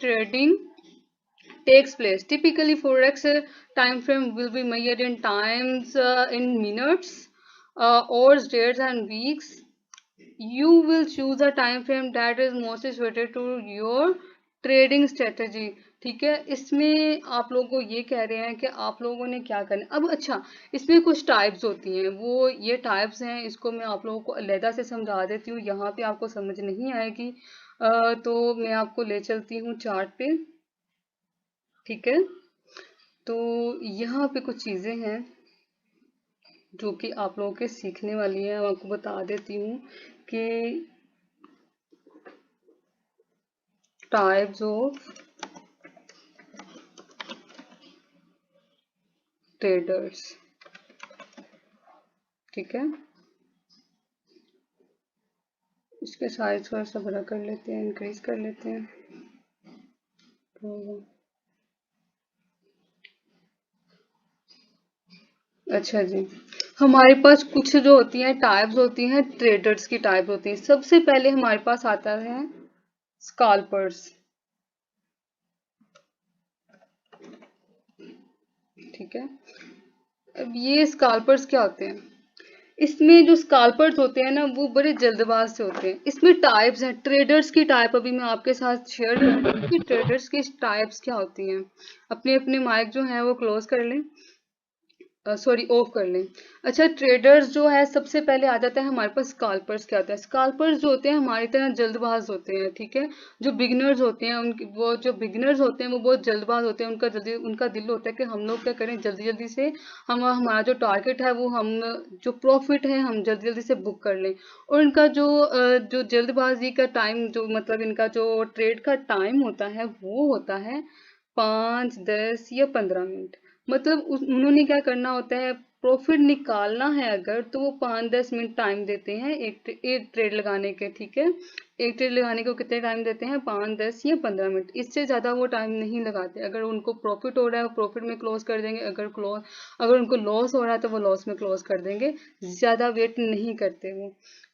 trading takes place. Typically, forex time frame will be measured in times, in minutes, hours, days, and weeks. You will choose a time frame that is most suited to your trading strategy. ठीक है, इसमें आप लोगों को ये कह रहे हैं कि आप लोगों ने क्या करना है। अब अच्छा, इसमें कुछ टाइप्स होती हैं, वो ये टाइप्स हैं, इसको मैं आप लोगों को अलहदा से समझा देती हूँ, यहाँ पे आपको समझ नहीं आएगी। तो मैं आपको ले चलती हूँ चार्ट पे। ठीक है, तो यहाँ पे कुछ चीज़ें हैं जो कि आप लोगों के सीखने वाली हैं। मैं आपको बता देती हूँ कि टाइप्स ऑफ ट्रेडर्स। ठीक है, इसके साइज थोड़ा सा बड़ा कर लेते हैं, इंक्रीज कर लेते हैं। तो अच्छा जी, हमारे पास कुछ जो होती हैं टाइप्स होती हैं, ट्रेडर्स की टाइप होती हैं। सबसे पहले हमारे पास आता है स्कैल्पर्स। ठीक है, अब ये स्कैल्पर्स क्या होते हैं? इसमें जो स्कैल्पर्स होते हैं ना, वो बड़े जल्दबाज से होते हैं। इसमें टाइप्स हैं, ट्रेडर्स की टाइप अभी मैं आपके साथ शेयर करूंगी कि ट्रेडर्स की टाइप्स क्या होती हैं। अपने अपने माइक जो है वो क्लोज कर लें, सॉरी ऑफ कर लें। अच्छा, ट्रेडर्स जो है सबसे पहले आ जाता है हमारे पास स्कैल्पर्स। क्या होता है? स्कैल्पर्स जो होते हैं हमारी तरह जल्दबाज होते हैं। ठीक है, जो बिगिनर्स होते हैं उनकी, वो जो बिगिनर्स होते हैं वो बहुत जल्दबाज होते हैं। उनका दिल होता है कि हम लोग क्या करें, जल्दी जल्दी से हम हमारा जो टारगेट है वो हम जो प्रॉफिट है हम जल्दी जल्दी से बुक कर लें। और इनका जो जल्दबाजी का टाइम, जो मतलब इनका जो ट्रेड का टाइम होता है वो होता है 5, 10 या 15 मिनट। मतलब उन्होंने क्या करना होता है, प्रॉफिट निकालना है अगर, तो वो 5-10 मिनट टाइम देते हैं एक ट्रेड लगाने के। ठीक है, एक ट्रेड लगाने को कितने टाइम देते हैं? 5, 10 या 15 मिनट, इससे ज़्यादा वो टाइम नहीं लगाते। अगर उनको प्रॉफिट हो रहा है वो प्रॉफिट में क्लोज कर देंगे, अगर उनको लॉस हो रहा है तो वो लॉस में क्लोज कर देंगे। ज़्यादा वेट नहीं करते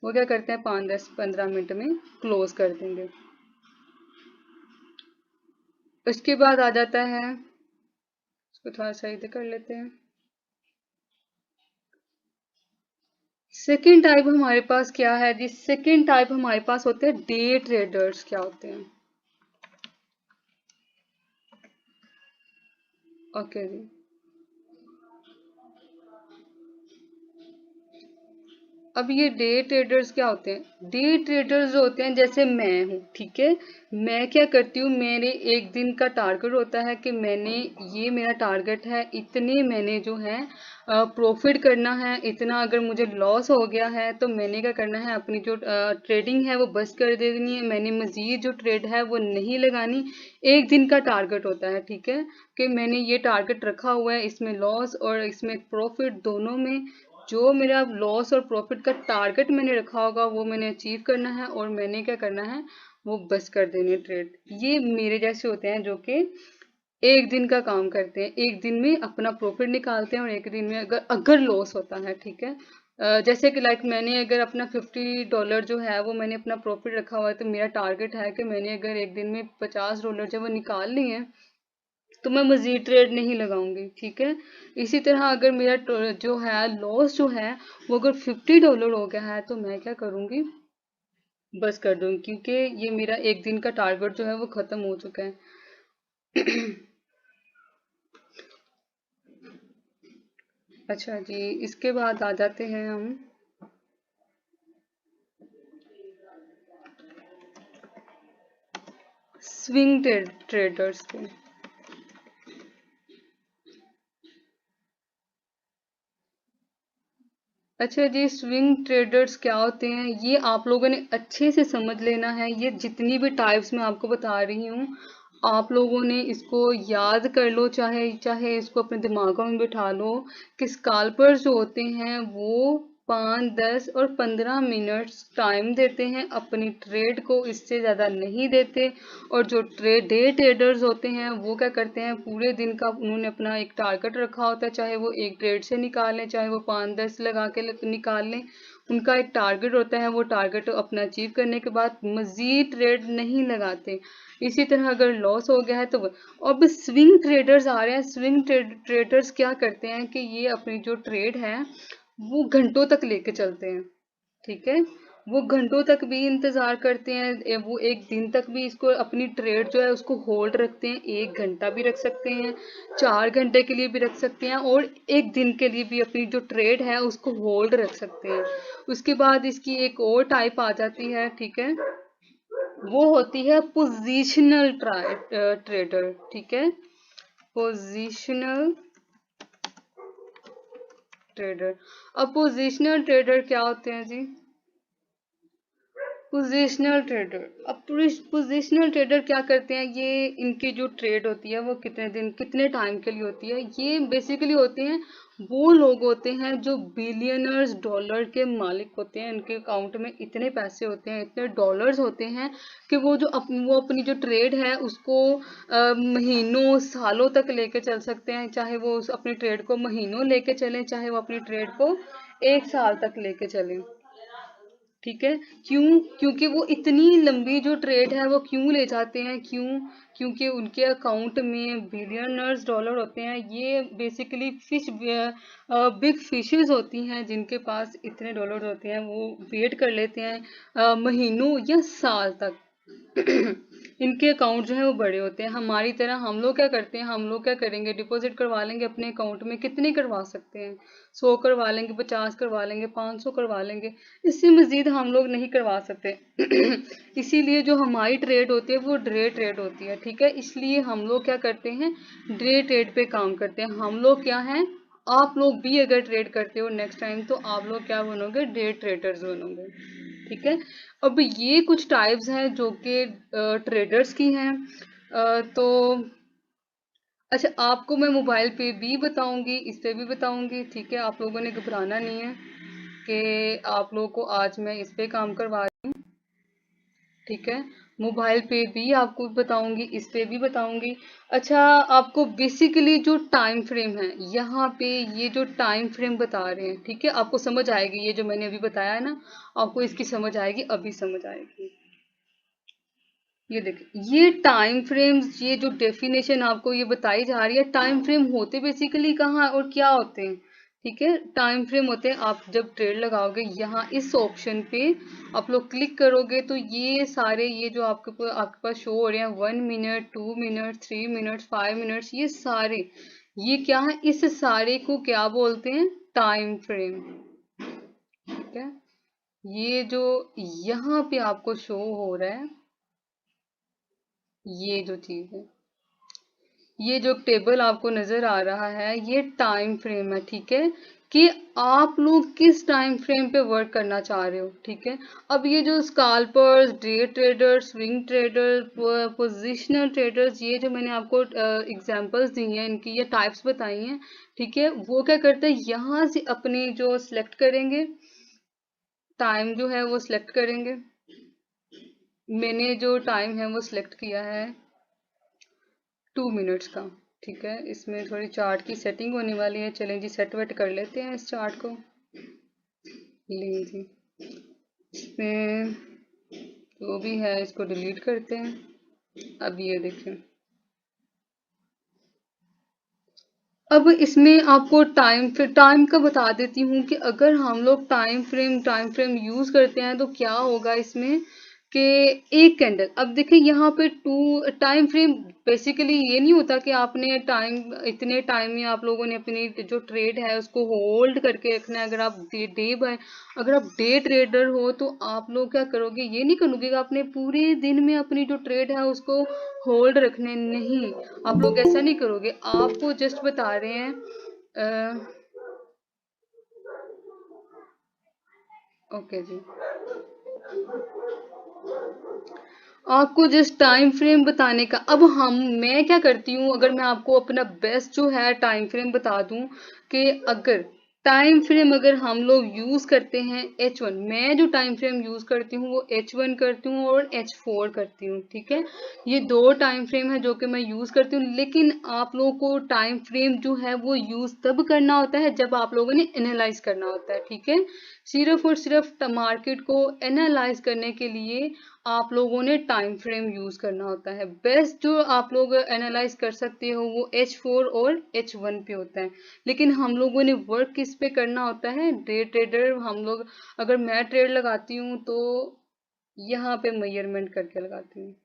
वो क्या करते हैं, 5, 10, 15 मिनट में क्लोज कर देंगे। उसके बाद आ जाता है, इसको थोड़ा सही से कर लेते हैं। सेकेंड टाइप हमारे पास क्या है जी? सेकेंड टाइप हमारे पास होते हैं डे ट्रेडर्स। क्या होते हैं? ओके जी, अब ये डे ट्रेडर्स क्या होते हैं? डे ट्रेडर्स जो होते हैं, जैसे मैं हूँ। ठीक है, मैं क्या करती हूँ, मेरे एक दिन का टारगेट होता है कि मैंने, ये मेरा टारगेट है, इतने मैंने जो है प्रॉफिट करना है, इतना अगर मुझे लॉस हो गया है तो मैंने क्या करना है, अपनी जो ट्रेडिंग है वो बस कर देनी है, मैंने मजीद जो ट्रेड है वो नहीं लगानी। एक दिन का टारगेट होता है। ठीक है, कि मैंने ये टारगेट रखा हुआ है, इसमें लॉस और इसमें प्रॉफिट दोनों में जो मेरा लॉस और प्रॉफिट का टारगेट मैंने रखा होगा वो मैंने अचीव करना है, और मैंने क्या करना है, वो बस कर देने ट्रेड। ये मेरे जैसे होते हैं जो कि एक दिन का काम करते हैं, एक दिन में अपना प्रॉफिट निकालते हैं, और एक दिन में अगर अगर लॉस होता है। ठीक है, जैसे कि लाइक मैंने अगर अपना $50 जो है वो मैंने अपना प्रॉफिट रखा हुआ है, तो मेरा टारगेट है कि मैंने अगर एक दिन में $50 जब वो निकाल लिए हैं तो मैं मजीद ट्रेड नहीं लगाऊंगी। ठीक है, इसी तरह अगर मेरा जो है लॉस जो है वो अगर $50 हो गया है तो मैं क्या करूंगी, बस कर दूंगी, क्योंकि ये मेरा एक दिन का टारगेट जो है वो खत्म हो चुका है। अच्छा जी, इसके बाद आ जाते हैं हम स्विंग ट्रेडर्स पे। अच्छा जी, स्विंग ट्रेडर्स क्या होते हैं, ये आप लोगों ने अच्छे से समझ लेना है। ये जितनी भी टाइप्स मैं आपको बता रही हूँ, आप लोगों ने इसको याद कर लो, चाहे चाहे इसको अपने दिमागों में बिठा लो कि स्कैल्पर्स जो होते हैं वो 5, 10 और 15 मिनट टाइम देते हैं अपनी ट्रेड को, इससे ज़्यादा नहीं देते। और जो डे ट्रेडर्स होते हैं वो क्या करते हैं, पूरे दिन का उन्होंने अपना एक टारगेट रखा होता है, चाहे वो एक ट्रेड से निकाल लें, चाहे वो 5-10 लगा के निकाल लें, उनका एक टारगेट होता है, वो टारगेट अपना अचीव करने के बाद मजीद ट्रेड नहीं लगाते। इसी तरह अगर लॉस हो गया है तो अब स्विंग ट्रेडर्स आ रहे हैं। स्विंग ट्रेडर्स क्या करते हैं कि ये अपनी जो ट्रेड है वो घंटों तक लेके चलते हैं, ठीक है। वो घंटों तक भी इंतजार करते हैं, वो एक दिन तक भी इसको अपनी ट्रेड जो है उसको होल्ड रखते हैं। 1 घंटा भी रख सकते हैं, 4 घंटे के लिए भी रख सकते हैं, और एक दिन के लिए भी अपनी जो ट्रेड है उसको होल्ड रख सकते हैं। उसके बाद इसकी एक और टाइप आ जाती है, ठीक है, वो होती है पोजिशनल ट्रेडर, ठीक है, पोजिशनल ट्रेडर। अब पोजिशनल ट्रेडर क्या होते हैं जी? पोजिशनल ट्रेडर, अब पोजिशनल ट्रेडर क्या करते हैं, ये इनकी जो ट्रेड होती है वो कितने दिन कितने टाइम के लिए होती है। ये बेसिकली होते हैं वो लोग होते हैं जो बिलियनर्स डॉलर के मालिक होते हैं। इनके अकाउंट में इतने पैसे होते हैं, इतने डॉलर्स होते हैं कि वो वो अपनी जो ट्रेड है उसको महीनों सालों तक लेके चल सकते हैं। चाहे वो अपनी ट्रेड को महीनों लेके चलें, चाहे वो अपनी ट्रेड को 1 साल तक लेके चलें, ठीक है। क्यों? क्योंकि वो इतनी लंबी जो ट्रेड है वो क्यों ले जाते हैं, क्यों? क्योंकि उनके अकाउंट में बिलियनर्स डॉलर होते हैं। ये बेसिकली बिग फिशेस होती हैं जिनके पास इतने डॉलर होते हैं, वो वेट कर लेते हैं महीनों या साल तक। इनके अकाउंट जो है वो बड़े होते हैं। हमारी तरह हम लोग क्या करते हैं, हम लोग क्या करेंगे, डिपॉजिट करवा लेंगे अपने अकाउंट में। कितने करवा सकते हैं? 100 करवा लेंगे, 50 करवा लेंगे, 500 करवा लेंगे, इससे मजीद हम लोग नहीं करवा सकते। इसीलिए जो हमारी ट्रेड होती है वो डे ट्रेड होती है, ठीक है। इसलिए हम लोग क्या करते हैं, डे ट्रेड पे काम करते हैं। हम लोग क्या हैं, आप लोग भी अगर ट्रेड करते हो नेक्स्ट टाइम तो आप लोग क्या बनोगे, डे ट्रेडर्स बनोगे, ठीक है। अब ये कुछ टाइप्स हैं जो कि ट्रेडर्स की हैं। तो अच्छा, आपको मैं मोबाइल पे भी बताऊंगी, इस पे भी बताऊंगी, ठीक है। आप लोगों ने घबराना नहीं है कि आप लोगों को आज मैं इस पे काम करवा रही हूँ, ठीक है। मोबाइल पे भी आपको बताऊंगी, इस पे भी बताऊंगी। अच्छा, आपको बेसिकली जो टाइम फ्रेम है, यहाँ पे ये जो टाइम फ्रेम बता रहे हैं, ठीक है, आपको समझ आएगी। ये जो मैंने अभी बताया है ना, आपको इसकी समझ आएगी, अभी समझ आएगी। ये देखिए, ये टाइम फ्रेम्स, ये जो डेफिनेशन आपको ये बताई जा रही है, टाइम फ्रेम होते बेसिकली कहाँ और क्या होते हैं, ठीक है। टाइम फ्रेम होते हैं, आप जब ट्रेड लगाओगे यहाँ इस ऑप्शन पे आप लोग क्लिक करोगे तो ये सारे, ये जो आपके पास शो हो रहे हैं 1 मिनट, 2 मिनट, 3 मिनट, 5 मिनट्स, ये सारे, ये क्या है, इस सारे को क्या बोलते हैं, टाइम फ्रेम, ठीक है। ये जो यहाँ पे आपको शो हो रहा है, ये जो चीज है, ये जो टेबल आपको नजर आ रहा है, ये टाइम फ्रेम है, ठीक है, कि आप लोग किस टाइम फ्रेम पे वर्क करना चाह रहे हो, ठीक है। अब ये जो scalpers, day traders, swing trader, positional traders, ये जो मैंने आपको एग्जांपल्स दी हैं, इनकी ये टाइप्स बताई हैं, ठीक है। वो क्या करते हैं, यहाँ से अपनी जो सिलेक्ट करेंगे, टाइम जो है वो सिलेक्ट करेंगे। मैंने जो टाइम है वो सिलेक्ट किया है 2 मिनट्स का, ठीक है। इसमें थोड़ी चार्ट की सेटिंग होने वाली है, चलें जी सेट वेट कर लेते हैं इस चार्ट को। लें जी, इसमें जो भी है इसको डिलीट करते हैं। अब ये देखें, अब इसमें आपको टाइम का बता देती हूँ कि अगर हम लोग टाइम फ्रेम यूज करते हैं तो क्या होगा इसमें, कि एक कैंडल, अब देखिए यहाँ पे टाइम फ्रेम बेसिकली ये नहीं होता कि आपने इतने टाइम में आप लोगों ने अपनी जो ट्रेड है उसको होल्ड करके रखना है। अगर आप अगर आप डे ट्रेडर हो तो आप लोग क्या करोगे, ये नहीं करोगे कि आपने पूरे दिन में अपनी जो ट्रेड है उसको होल्ड रखने, नहीं, आप लोग ऐसा नहीं करोगे। आपको जस्ट बता रहे हैं, ओके जी, आपको जस्ट टाइम फ्रेम बताने का। अब मैं क्या करती हूँ, अगर मैं आपको अपना बेस्ट जो है टाइम फ्रेम बता दूं, कि अगर टाइम फ्रेम अगर हम लोग यूज करते हैं H1, मैं जो टाइम फ्रेम यूज करती हूँ वो H1 करती हूँ और H4 करती हूँ, ठीक है। ये दो टाइम फ्रेम है जो कि मैं यूज करती हूँ, लेकिन आप लोगों को टाइम फ्रेम जो है वो यूज तब करना होता है जब आप लोगों ने एनालाइज करना होता है, ठीक है। सिर्फ और सिर्फ मार्केट को एनालाइज करने के लिए आप लोगों ने टाइम फ्रेम यूज करना होता है। बेस्ट जो आप लोग एनालाइज कर सकते हो वो H4 और H1 पे होता है, लेकिन हम लोगों ने वर्क किस पे करना होता है, डे ट्रेडर हम लोग। अगर मैं ट्रेड लगाती हूँ तो यहाँ पे मेजरमेंट करके लगाती हूँ।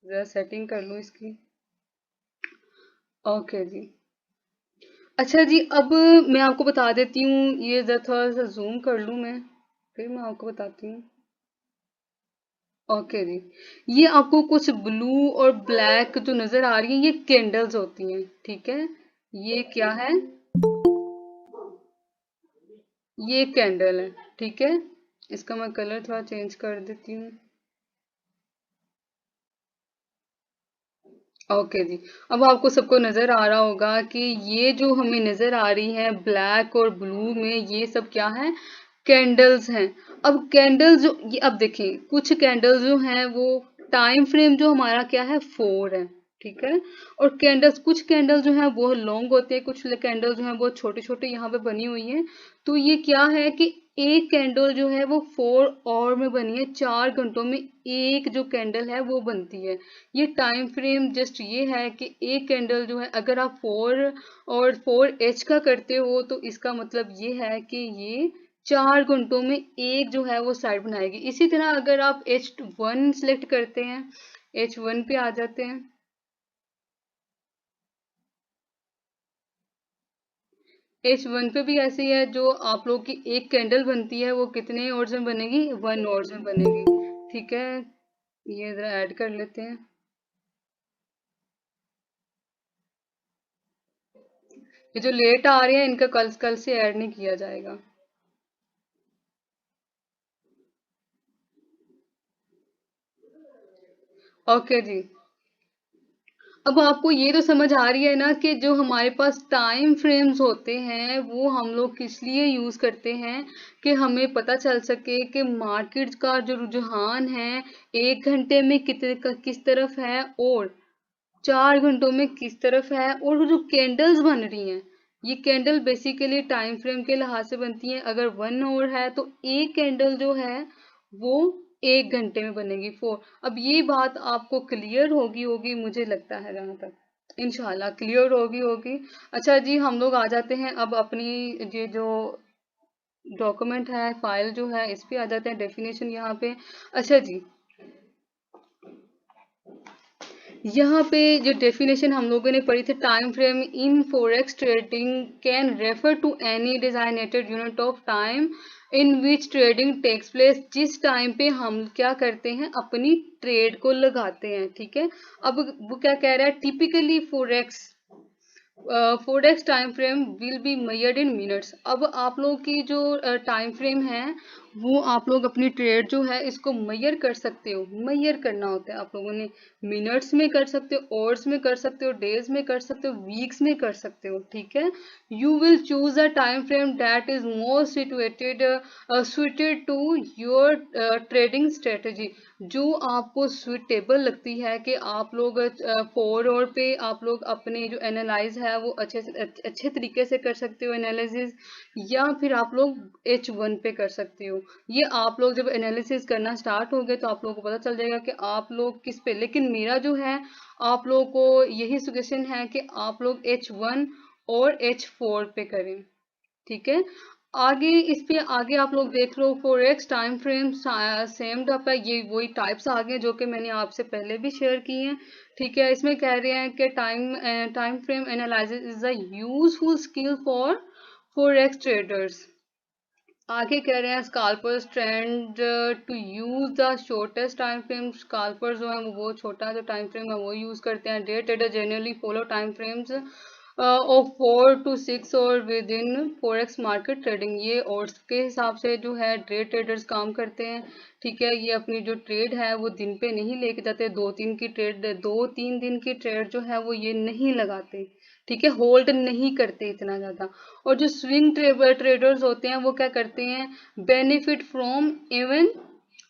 जरा सेटिंग कर लूँ इसकी। ओके जी। अच्छा जी, अब मैं आपको बता देती हूँ, ये जरा थोड़ा सा जूम कर लूँ मैं, फिर मैं आपको बताती हूँ। ओके जी, ये आपको कुछ ब्लू और ब्लैक जो नजर आ रही है ये कैंडल्स होती हैं, ठीक है। ये क्या है, ये कैंडल है, ठीक है। इसका मैं कलर थोड़ा चेंज कर देती हूँ। ओके जी, अब आपको सबको नजर आ रहा होगा कि ये जो हमें नजर आ रही है ब्लैक और ब्लू में, ये सब क्या है, कैंडल्स हैं। अब कैंडल्स जो ये, अब देखें कुछ कैंडल्स जो हैं वो टाइम फ्रेम जो हमारा क्या है 4 है, ठीक है। और कैंडल्स, कुछ कैंडल जो है वो लॉन्ग होते हैं, कुछ कैंडल जो है वो छोटे छोटे यहाँ पे बनी हुई हैं। तो ये क्या है कि एक कैंडल जो है वो 4 आवर में बनी है, 4 घंटों में एक जो कैंडल है वो बनती है। ये टाइम फ्रेम जस्ट ये है कि एक कैंडल जो है अगर आप 4 और 4 H का करते हो तो इसका मतलब ये है कि ये 4 घंटों में एक जो है वो साइड बनाएगी। इसी तरह अगर आप H1 सिलेक्ट करते हैं, H1 पे आ जाते हैं, H1 पे भी ऐसे ही है, जो आप लोग की एक कैंडल बनती है वो कितने आवर्स में बनेगी, 1 आवर्स में बनेगी, ठीक है। ये जरा ऐड कर लेते हैं। ये जो लेट आ रहे हैं इनका कल कल से ऐड नहीं किया जाएगा। ओके जी, अब आपको ये तो समझ आ रही है ना कि जो हमारे पास टाइम फ्रेम्स होते हैं वो हम लोग किस लिए यूज करते हैं, कि हमें पता चल सके कि मार्केट का जो रुझान है 1 घंटे में कितने किस तरफ है और 4 घंटों में किस तरफ है। और वो जो कैंडल्स बन रही हैं, ये कैंडल बेसिकली टाइम फ्रेम के लिहाज से बनती हैं। अगर 1 आवर है तो एक कैंडल जो है वो 1 घंटे में बनेगी 4। अब ये बात आपको क्लियर होगी होगी मुझे लगता है, जहां तक इंशाल्लाह क्लियर होगी होगी। अच्छा जी, हम लोग आ जाते हैं अब अपनी ये जो डॉक्यूमेंट है, फाइल जो है, इस पे आ जाते हैं, डेफिनेशन यहाँ पे। अच्छा जी, यहाँ पे जो डेफिनेशन हम लोगों ने पढ़ी थी, time frame in forex trading can refer to any designated unit of time in which trading takes place, जिस टाइम पे हम क्या करते हैं अपनी ट्रेड को लगाते हैं, ठीक है। अब वो क्या कह रहा है, typically forex forex time frame will be measured in minutes. अब आप लोग की जो टाइम फ्रेम है वो आप लोग अपनी ट्रेड जो है इसको मेजर कर सकते हो। मेजर करना होता है आप लोगों ने, मिनट्स में कर सकते हो, आवर्स में कर सकते हो, डेज में कर सकते हो, वीक्स में कर सकते हो, ठीक है। You will choose a time frame that is more suited to your trading strategy, जो आपको सुइटेबल लगती है कि आप लोग 4 आवर पे आप लोग अपने जो एनालाइज है वो अच्छे तरीके से कर सकते हो एनालिसिस, या फिर आप लोग H1 पे कर सकते हो। ये आप लोग जब एनालिसिस करना स्टार्ट हो गए तो आप लोगों को पता चल जाएगा कि आप लोग किस पे, लेकिन मेरा जो है आप लोगों को यही सजेशन है कि आप लोग H1 और H4 पे करें, ठीक है। आगे इस पे आगे आप लोग देख लो, फॉरेक्स टाइम फ्रेम सेम टप है, ये वही टाइप्स आ गए जो कि मैंने आपसे पहले भी शेयर की हैं, ठीक है। इसमें कह रहे हैं कि time frame analysis is a useful skill for forex traders. आगे कह रहे हैं scalpers trend to use the shortest time frame, scalpers जो है वो छोटा जो टाइम फ्रेम है वो यूज करते हैं। Day trader generally follow time frames of 4 to 6 और with in forex market trading. ये और के हिसाब से जो है डे ट्रेडर्स काम करते हैं, ठीक है। ये अपनी जो ट्रेड है वो दिन पे नहीं लेके जाते, 2-3 दिन की ट्रेड जो है वो ये नहीं लगाते, ठीक है, होल्ड नहीं करते इतना ज्यादा। और जो स्विंग ट्रेडर्स होते हैं वो क्या करते हैं, benefit from even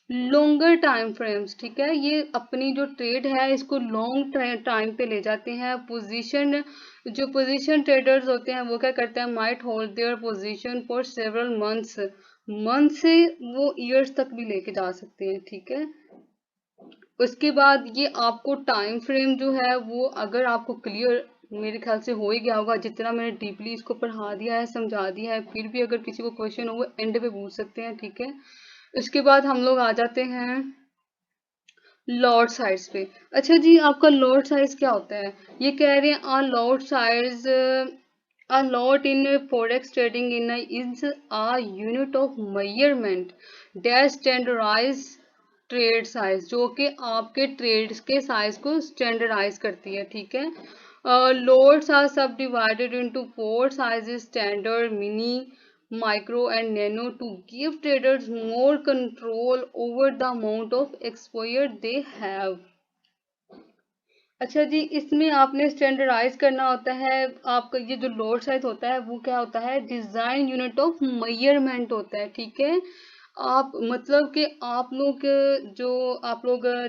longer time frames, ठीक है। ये अपनी जो ट्रेड है इसको लॉन्ग टाइम पे ले जाते हैं। जो पोजीशन ट्रेडर्स होते हैं वो क्या करते हैं, might hold their position for several month से वो ईयर्स तक भी लेके जा सकते हैं, ठीक है। उसके बाद ये आपको टाइम फ्रेम जो है वो अगर आपको क्लियर मेरे ख्याल से हो ही गया होगा, जितना मैंने डीपली इसको पढ़ा दिया है, समझा दिया है। फिर भी अगर किसी को क्वेश्चन हो वो एंड पे पूछ सकते हैं, ठीक है। उसके बाद हम लोग आ जाते हैं लॉट साइज पे। अच्छा जी, आपका लॉट साइज क्या होता है, ये कह रहे हैं a lot size a lot in forex trading in is a unit of measurement that standardize trade size, जो कि आपके ट्रेड्स के साइज को स्टैंडर्डाइज करती है, ठीक है। Lots are subdivided into 4 sizes, standard, mini, micro and nano, to give traders more control over the amount of exposure they have. अच्छा जी, इसमें आपने स्टैंडर्डाइज करना होता है। आपका ये जो लोड साइज होता है वो क्या होता है, डिजाइन यूनिट ऑफ मेजरमेंट होता है, ठीक है। आप मतलब कि आप लोग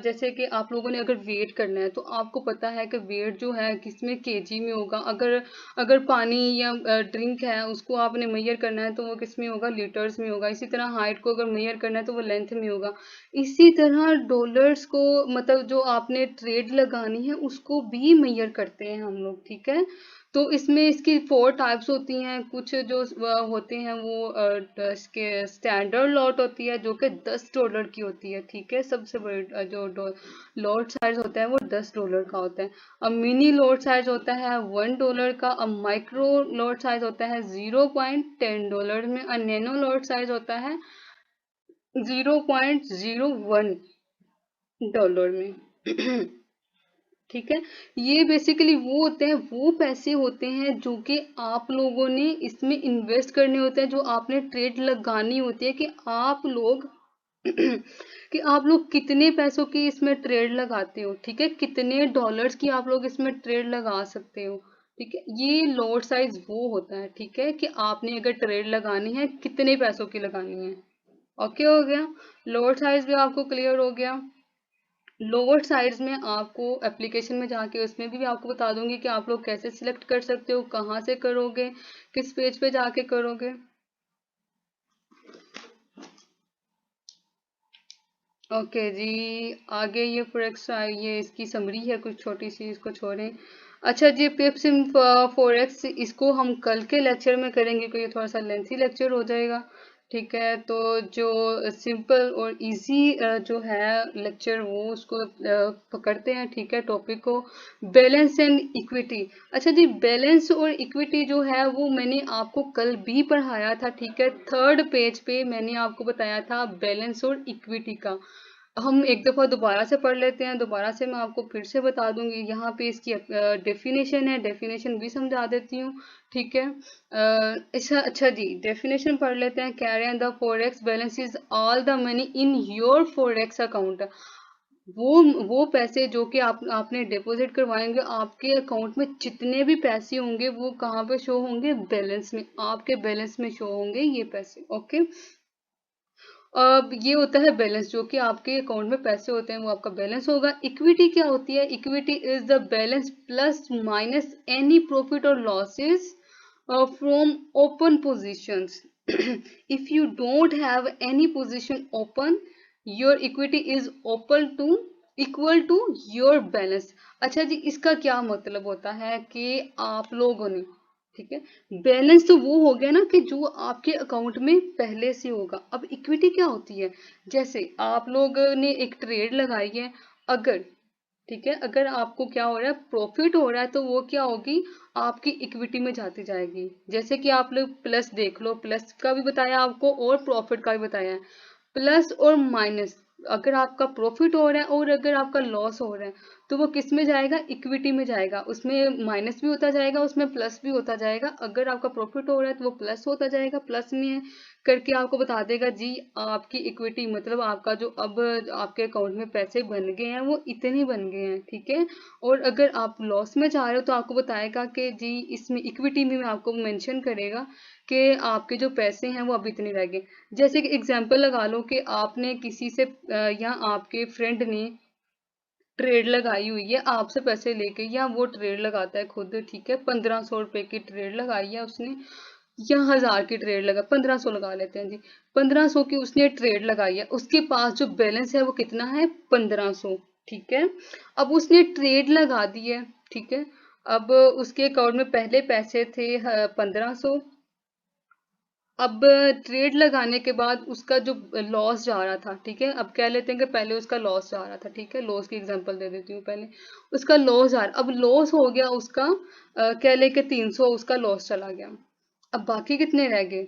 जैसे कि आप लोगों ने अगर वेट करना है तो आपको पता है कि वेट जो है किसमें केजी में होगा। अगर अगर पानी या ड्रिंक है उसको आपने मेजर करना है तो वो किस में होगा, लीटर्स में होगा। इसी तरह हाइट को अगर मेजर करना है तो वो लेंथ में होगा। इसी तरह डॉलर्स को, मतलब जो आपने ट्रेड लगानी है उसको भी मेजर करते हैं हम लोग, ठीक है। तो इसमें इसकी 4 टाइप्स होती हैं। कुछ जो होते हैं वो इसके स्टैंडर्ड लॉट होती है जो कि $10 की होती है, ठीक है। सबसे बड़ी जो लॉट साइज होता है वो $10 का होता है। अब मिनी लॉट साइज होता है $1 का। अब माइक्रो लॉट साइज होता है $0.10 में। और नैनो लॉट साइज होता है $0.01 में। ठीक है। ये बेसिकली वो होते हैं, वो पैसे होते हैं जो कि आप लोगों ने इसमें इन्वेस्ट करने होते हैं, जो आपने ट्रेड लगानी होती है कि आप लोग कि आप लोग कितने पैसों की इसमें ट्रेड लगाते हो, ठीक है, कितने डॉलर्स की आप लोग इसमें ट्रेड लगा सकते हो, ठीक है। ये लॉट साइज वो होता है, ठीक है, कि आपने अगर ट्रेड लगानी है कितने पैसों की लगानी है। ओके, हो गया। लॉट साइज भी आपको क्लियर हो गया। लोअर साइड्स में आपको एप्लीकेशन में जाके उसमें भी आपको बता दूंगी कि आप लोग कैसे सिलेक्ट कर सकते हो, कहाँ से करोगे, किस पेज पे जाके करोगे। ओके जी, आगे ये फॉरेक्स, ये इसकी समरी है कुछ छोटी सी, इसको छोड़ें। अच्छा जी, पिप्स इन फॉरेक्स, इसको हम कल के लेक्चर में करेंगे क्योंकि ये थोड़ा सा लेंथी लेक्चर हो जाएगा, ठीक है। तो जो सिंपल और इजी जो है लेक्चर वो उसको पकड़ते हैं, ठीक है, टॉपिक को। Balance and equity. अच्छा जी, बैलेंस और इक्विटी जो है वो मैंने आपको कल भी पढ़ाया था, ठीक है। 3rd पेज पे मैंने आपको बताया था बैलेंस और इक्विटी का। हम एक दफ़ा दोबारा से पढ़ लेते हैं, दोबारा से मैं आपको फिर से बता दूंगी। यहाँ पे इसकी डेफिनेशन है, डेफिनेशन भी समझा देती हूँ, ठीक है। अच्छा जी, डेफिनेशन पढ़ लेते हैं। Carry the forex balance is all the money in your forex account. वो पैसे जो कि आपने डिपॉजिट करवाएंगे, आपके अकाउंट में जितने भी पैसे होंगे वो कहाँ पे शो होंगे, बैलेंस में, आपके बैलेंस में शो होंगे ये पैसे, ओके। अब ये होता है बैलेंस, जो कि आपके अकाउंट में पैसे होते हैं वो आपका बैलेंस होगा। इक्विटी क्या होती है, equity is the balance plus minus any profit और losses from open positions. If you don't have any position open, your equity is equal to your balance. अच्छा जी, इसका क्या मतलब होता है कि आप लोगों ने, ठीक है, बैलेंस तो वो हो गया ना कि जो आपके अकाउंट में पहले से होगा। अब इक्विटी क्या होती है, जैसे आप लोग ने एक ट्रेड लगाई है, अगर, ठीक है, अगर आपको क्या हो रहा है, प्रॉफिट हो रहा है, तो वो क्या होगी, आपकी इक्विटी में जाती जाएगी। जैसे कि आप लोग प्लस देख लो, प्लस का भी बताया आपको और प्रॉफिट का भी बताया है। प्लस और माइनस, अगर आपका प्रॉफिट हो रहा है और अगर आपका लॉस हो रहा है तो वो किस में जाएगा, इक्विटी में जाएगा, उसमें माइनस भी होता जाएगा, उसमें प्लस भी होता जाएगा। अगर आपका प्रॉफिट हो रहा है तो वो प्लस होता जाएगा, प्लस में है करके आपको बता देगा जी आपकी इक्विटी मतलब आपका जो अब आपके अकाउंट में पैसे बन गए हैं वो इतने बन गए हैं, ठीक है। और अगर आप लॉस में जा रहे हो तो आपको बताएगा कि जी इसमें इक्विटी में आपको मेंशन करेगा कि आपके जो पैसे हैं वो अभी इतने रह गए। जैसे कि एग्जांपल लगा लो कि आपने किसी से या आपके फ्रेंड ने ट्रेड लगाई हुई है आपसे पैसे लेके, या वो ट्रेड लगाता है खुद, ठीक है, 1500 रुपए की ट्रेड लगाई है उसने, या 1000 की ट्रेड लगा, 1500 लगा लेते हैं जी, 1500 की उसने ट्रेड लगाई है, उसके पास जो बैलेंस है वो कितना है, 1500, ठीक है। अब उसने ट्रेड लगा दी है, ठीक है। अब उसके अकाउंट में पहले पैसे थे 1500। अब ट्रेड लगाने के बाद उसका जो लॉस जा रहा था, ठीक है, अब कह लेते हैं कि पहले उसका लॉस जा रहा था, ठीक है, लॉस की एग्जांपल दे देती हूँ पहले। उसका लॉस जा रहा, अब लॉस हो गया उसका कह ले कि 300 उसका लॉस चला गया। अब बाकी कितने रह गए,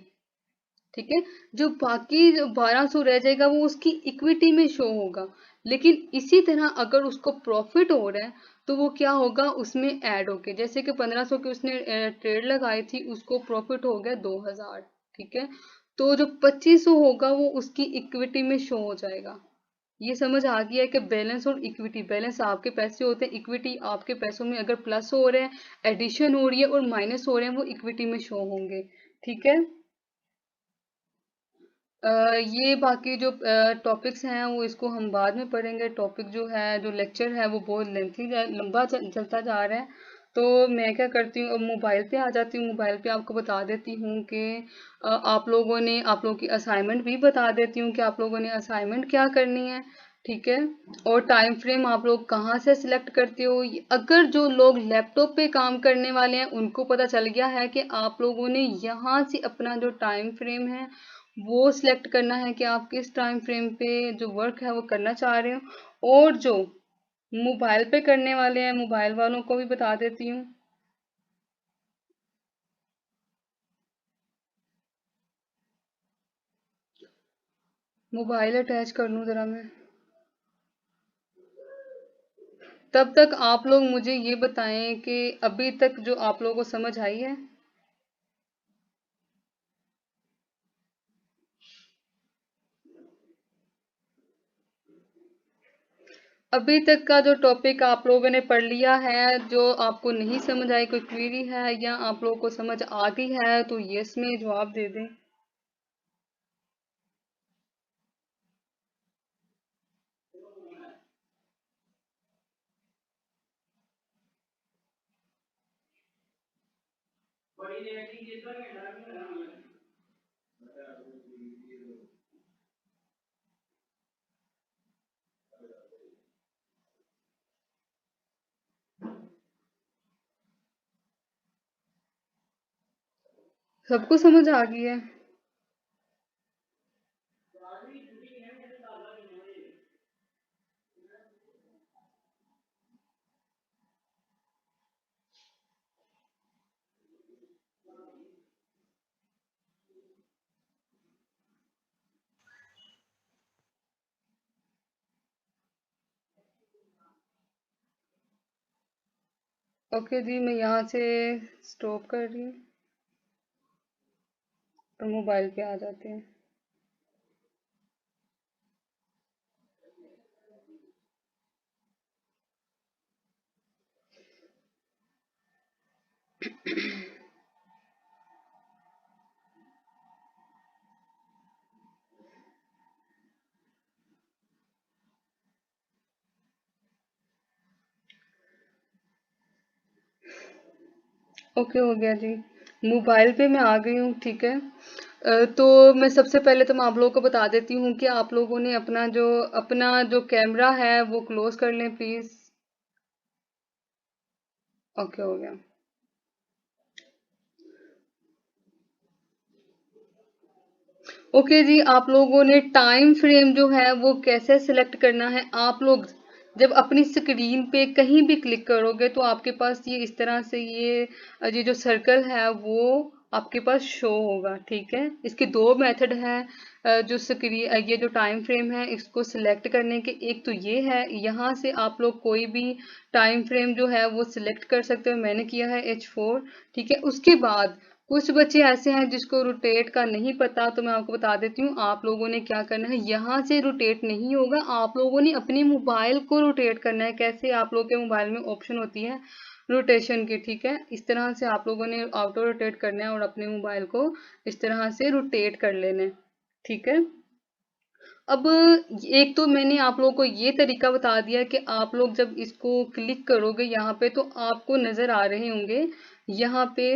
ठीक है, जो बाकी जो 1200 रह जाएगा वो उसकी इक्विटी में शो होगा। लेकिन इसी तरह अगर उसको प्रॉफिट हो रहा है तो वो क्या होगा, उसमें ऐड होके, जैसे कि 1500 की उसने ट्रेड लगाई थी, उसको प्रॉफिट हो गया 2000, ठीक है, तो जो 2500 होगा वो उसकी इक्विटी में शो हो जाएगा। ये समझ आ गया है कि बैलेंस और इक्विटी, बैलेंस आपके पैसे होते हैं, इक्विटी आपके पैसों में अगर प्लस हो रहे हैं, एडिशन हो रही है और माइनस हो रहे हैं, वो इक्विटी में शो होंगे, ठीक है। ये बाकी जो टॉपिक्स हैं वो इसको हम बाद में पढ़ेंगे। टॉपिक जो है, जो लेक्चर है वो बहुत लेंथी लंबा चलता जा रहा है। तो मैं क्या करती हूँ, अब मोबाइल पे आ जाती हूँ। मोबाइल पे आपको बता देती हूँ कि आप लोगों की असाइनमेंट भी बता देती हूँ कि आप लोगों ने असाइनमेंट क्या करनी है, ठीक है। और टाइम फ्रेम आप लोग कहाँ से सिलेक्ट करते हो। अगर जो लोग लैपटॉप पे काम करने वाले हैं उनको पता चल गया है कि आप लोगों ने यहाँ से अपना जो टाइम फ्रेम है वो सिलेक्ट करना है कि आप किस टाइम फ्रेम पे जो वर्क है वो करना चाह रहे हो। और जो मोबाइल पे करने वाले हैं, मोबाइल वालों को भी बता देती हूँ। मोबाइल अटैच कर लूँ जरा मैं, तब तक आप लोग मुझे ये बताएं कि अभी तक जो आप लोगों को समझ आई है। अभी तक का जो टॉपिक आप लोगों ने पढ़ लिया है, जो आपको नहीं समझ आई, कोई क्वेरी है या आप लोगों को समझ आ गई है तो यस में जवाब दे दें। सबको समझ आ गई है। ओके जी, मैं यहाँ से स्टॉप कर रही हूँ और मोबाइल पे आ जाते हैं। ओके, हो गया जी। मोबाइल पे मैं आ गई हूँ, ठीक है। तो मैं सबसे पहले तो मैं आप लोगों को बता देती हूँ कि आप लोगों ने अपना जो कैमरा है वो क्लोज कर लें प्लीज। ओके, हो गया। ओके जी, आप लोगों ने टाइम फ्रेम जो है वो कैसे सिलेक्ट करना है, आप लोग जब अपनी स्क्रीन पे कहीं भी क्लिक करोगे तो आपके पास ये इस तरह से ये जो सर्कल है वो आपके पास शो होगा। ठीक है, इसके दो मेथड हैं जो स्क्रीन ये जो टाइम फ्रेम है इसको सिलेक्ट करने के। एक तो ये है, यहाँ से आप लोग कोई भी टाइम फ्रेम जो है वो सिलेक्ट कर सकते हो। मैंने किया है H4। ठीक है, उसके बाद कुछ बच्चे ऐसे हैं जिसको रोटेट का नहीं पता, तो मैं आपको बता देती हूँ आप लोगों ने क्या करना है। यहाँ से रोटेट नहीं होगा, आप लोगों ने अपने मोबाइल को रोटेट करना है। कैसे? आप लोग के मोबाइल में ऑप्शन होती है रोटेशन की। ठीक है, इस तरह से आप लोगों ने ऑटो रोटेट करना है और अपने मोबाइल को इस तरह से रोटेट कर लेना है। ठीक है, अब एक तो मैंने आप लोगों को ये तरीका बता दिया कि आप लोग जब इसको क्लिक करोगे यहाँ पे तो आपको नजर आ रहे होंगे यहाँ पे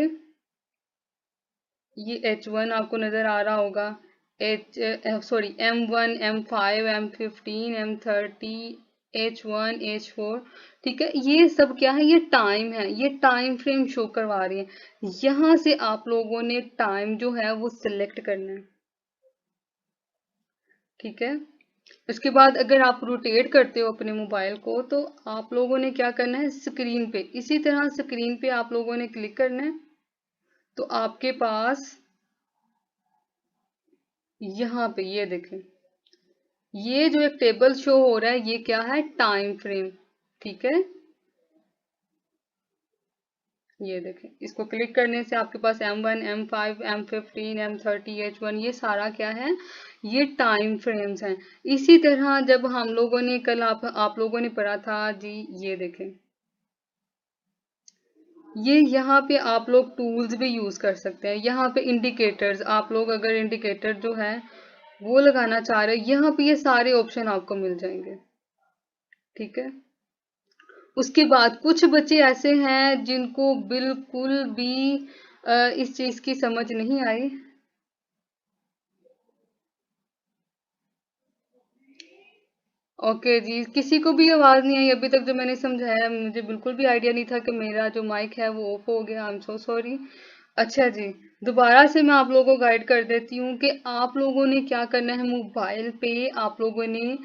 ये H1 आपको नजर आ रहा होगा, M1 M5 M15 M30 H1 H4। ठीक है, ये सब क्या है? ये टाइम है, ये टाइम फ्रेम शो करवा रही है। यहाँ से आप लोगों ने टाइम जो है वो सिलेक्ट करना है। ठीक है, उसके बाद अगर आप रोटेट करते हो अपने मोबाइल को तो आप लोगों ने क्या करना है, स्क्रीन पे इसी तरह स्क्रीन पे आप लोगों ने क्लिक करना है। तो आपके पास यहाँ पे ये देखें, ये जो एक टेबल शो हो रहा है ये क्या है? Time frame. ठीक है, ये देखें, इसको क्लिक करने से आपके पास M1 M5 M15 M30 H1 ये सारा क्या है? ये टाइम फ्रेम्स हैं। इसी तरह जब हम लोगों ने कल आप लोगों ने पढ़ा था जी, ये देखें, ये यहाँ पे आप लोग टूल्स भी यूज कर सकते हैं। यहाँ पे इंडिकेटर्स, आप लोग अगर इंडिकेटर जो है वो लगाना चाह रहे हैं, यहाँ पे ये सारे ऑप्शन आपको मिल जाएंगे। ठीक है, उसके बाद कुछ बच्चे ऐसे हैं जिनको बिल्कुल भी इस चीज की समझ नहीं आई। ओके जी, किसी को भी आवाज नहीं आई अभी तक जो मैंने समझाया? मुझे बिल्कुल भी आइडिया नहीं था कि मेरा जो माइक है वो ऑफ हो गया। I am so sorry. अच्छा जी, दोबारा से मैं आप लोगों को गाइड कर देती हूँ कि आप लोगों ने क्या करना है। मोबाइल पे आप लोगों ने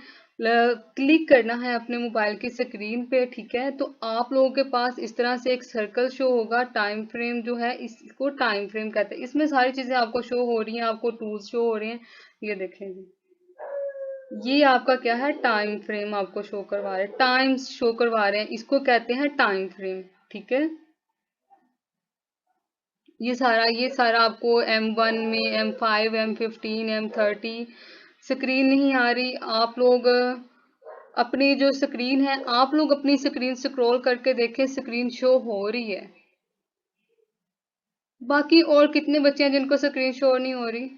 क्लिक करना है अपने मोबाइल की स्क्रीन पे। ठीक है, तो आप लोगों के पास इस तरह से एक सर्कल शो होगा। टाइम फ्रेम जो है इसको टाइम फ्रेम कहते हैं। इसमें सारी चीजें आपको शो हो रही हैं, आपको टूल्स शो हो रहे हैं। ये देखें जी, ये आपका क्या है? टाइम फ्रेम आपको शो करवा रहे हैं, टाइम शो करवा रहे हैं, इसको कहते हैं टाइम फ्रेम। ठीक है, ये सारा आपको M1 में M5 M15 M30 स्क्रीन नहीं आ रही। आप लोग अपनी जो स्क्रीन है, आप लोग अपनी स्क्रीन स्क्रॉल करके देखें, स्क्रीन शो हो रही है। बाकी और कितने बच्चे हैं जिनको स्क्रीन शो नहीं हो रही?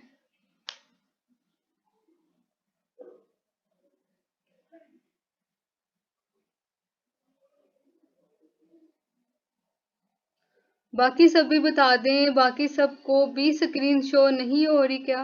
बाकी सब भी बता दें, बाकी सबको भी स्क्रीन शो नहीं हो रही क्या?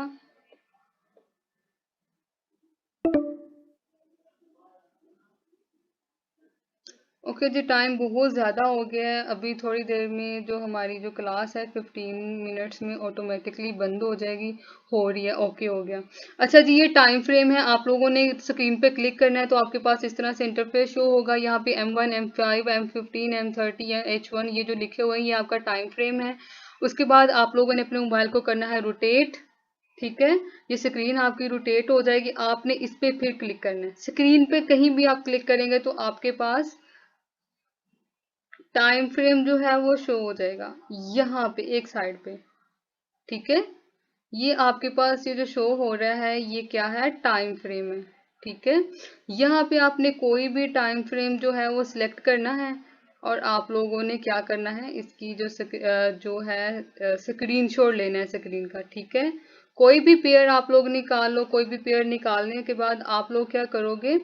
ओके जी, टाइम बहुत ज़्यादा हो गया है। अभी थोड़ी देर में जो हमारी जो क्लास है 15 मिनट्स में ऑटोमेटिकली बंद हो जाएगी। हो रही है, ओके हो गया। अच्छा जी, ये टाइम फ्रेम है, आप लोगों ने स्क्रीन पे क्लिक करना है तो आपके पास इस तरह से इंटरफेस शो होगा। यहाँ पे M1 M5 M15 M30 H1 ये जो लिखे हुए हैं ये आपका टाइम फ्रेम है। उसके बाद आप लोगों ने अपने मोबाइल को करना है रोटेट। ठीक है, ये स्क्रीन आपकी रोटेट हो जाएगी। आपने इस पे फिर क्लिक करना है। स्क्रीन पे कहीं भी आप क्लिक करेंगे तो आपके पास टाइम फ्रेम जो है वो शो हो जाएगा यहाँ पे एक साइड पे। ठीक है, ये आपके पास ये जो शो हो रहा है ये क्या है? टाइम फ्रेम है। ठीक है, यहाँ पे आपने कोई भी टाइम फ्रेम जो है वो सिलेक्ट करना है और आप लोगों ने क्या करना है, इसकी जो है स्क्रीन शॉट लेना है स्क्रीन का। ठीक है, कोई भी पेयर आप लोग निकाल लो। कोई भी पेयर निकालने के बाद आप लोग क्या करोगे,